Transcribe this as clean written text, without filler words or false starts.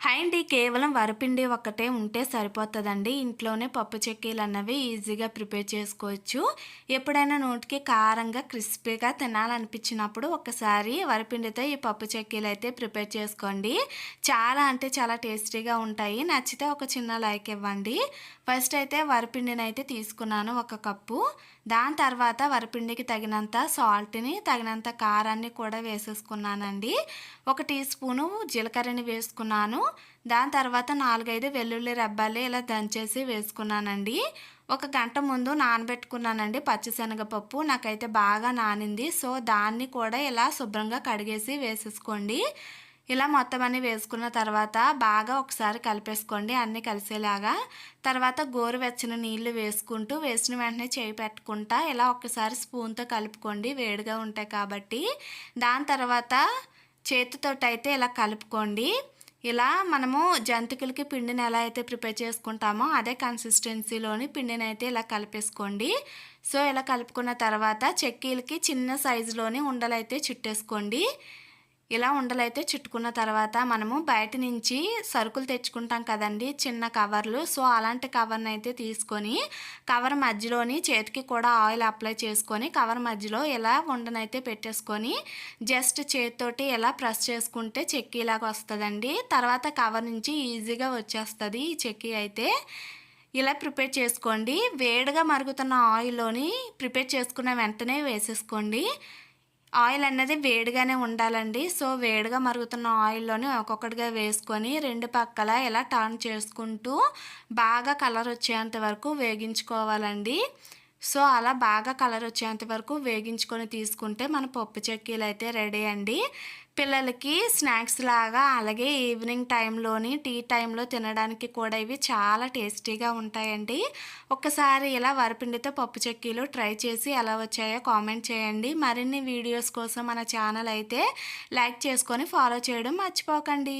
Hi అండి. కేవలం వరిపిండి ఒక్కటే ఉంటే సరిపోతదండి. ఇంట్లోనే పప్పు చెక్కీలన్నవి ఈజీగా ప్రిపేర్ చేసుకోవచ్చు. ఎప్పుడైనా నోటికి కారంగా, క్రిస్పీగా తినాలనిపించినప్పుడు ఒక్కసారి వరిపిండితో ఈ పప్పు చెక్కీలైతే ప్రిపేర్ చేసుకోండి. చాలా అంటే చాలా టేస్టీగా ఉంటాయి. నచ్చితే ఒక చిన్న లైక్ ఇవ్వండి. ఫస్ట్ అయితే వరిపిండినైతే తీసుకున్నాను 1 కప్పు. దాని తర్వాత వరిపిండికి తగినంత సాల్ట్‌ని, తగినంత కారాన్ని కూడా వేసేసుకున్నానండి. 1 టీ స్పూను జీలకర్రని వేసుకున్నాను. దాని తర్వాత 4, 5 వెల్లుల్లి రెబ్బలు ఇలా దంచేసి వేసుకున్నానండి. 1 గంట ముందు నానబెట్టుకున్నానండి పచ్చిశనగపప్పు. నాకైతే బాగా నానింది. సో, దాన్ని కూడా ఇలా శుభ్రంగా కడిగేసి వేసేసుకోండి. ఇలా మొత్తం అన్నీ వేసుకున్న తర్వాత బాగా ఒకసారి కలిపేసుకోండి అన్నీ కలిసేలాగా. తర్వాత గోరువెచ్చని నీళ్లు వేసుకుంటూ, వేసిన వెంటనే చేయి పెట్టకుండా ఇలా ఒక్కసారి స్పూన్‌తో కలుపుకోండి, వేడిగా ఉంటాయి కాబట్టి. దాని తర్వాత చేతితోటైతే ఇలా కలుపుకోండి. ఇలా మనము జంతికలకి పిండిని ఎలా అయితే ప్రిపేర్ చేసుకుంటామో అదే కన్సిస్టెన్సీలోని పిండినైతే ఇలా కలిపేసుకోండి. సో, ఇలా కలుపుకున్న తర్వాత చెక్కీలకి చిన్న సైజులోని ఉండలైతే చుట్టేసుకోండి. ఇలా ఉండలైతే చుట్టుకున్న తర్వాత మనము బయట నుంచి సరుకులు తెచ్చుకుంటాం కదండీ, చిన్న కవర్లు. సో, అలాంటి కవర్ని అయితే తీసుకొని కవర్ మధ్యలోని చేతికి కూడా ఆయిల్ అప్లై చేసుకొని కవర్ మధ్యలో ఇలా ఉండనైతే పెట్టేసుకొని జస్ట్ చేతితోటి ఇలా ప్రెస్ చేసుకుంటే చెక్కీలాగా వస్తుందండి. తర్వాత కవర్ నుంచి ఈజీగా వచ్చేస్తుంది ఈ చెక్కీ అయితే. ఇలా ప్రిపేర్ చేసుకోండి. వేడిగా మరుగుతున్న ఆయిల్లోని ప్రిపేర్ చేసుకున్న వెంటనే వేసేసుకోండి. ఆయిల్ అనేది వేడిగానే ఉండాలండి. సో, వేడిగా మరుగుతున్న ఆయిల్లోనే ఒక్కొక్కటిగా వేసుకొని 2 పక్కల ఇలా టర్న్ చేసుకుంటూ బాగా కలర్ వచ్చేంత వరకు వేగించుకోవాలండి. సో, అలా బాగా కలర్ వచ్చేంత వరకు వేగించుకొని తీసుకుంటే మన పప్పు చెక్కీలు అయితే రెడీ అండి. పిల్లలకి స్నాక్స్ లాగా, అలాగే ఈవినింగ్ టైంలోని టీ టైంలో తినడానికి కూడా ఇవి చాలా టేస్టీగా ఉంటాయండి. ఒక్కసారి ఇలా వరిపిండితో పప్పు చెక్కీలు ట్రై చేసి ఎలా వచ్చాయో కామెంట్ చేయండి. మరిన్ని వీడియోస్ కోసం మన ఛానల్ అయితే లైక్ చేసుకొని ఫాలో చేయడం మర్చిపోకండి.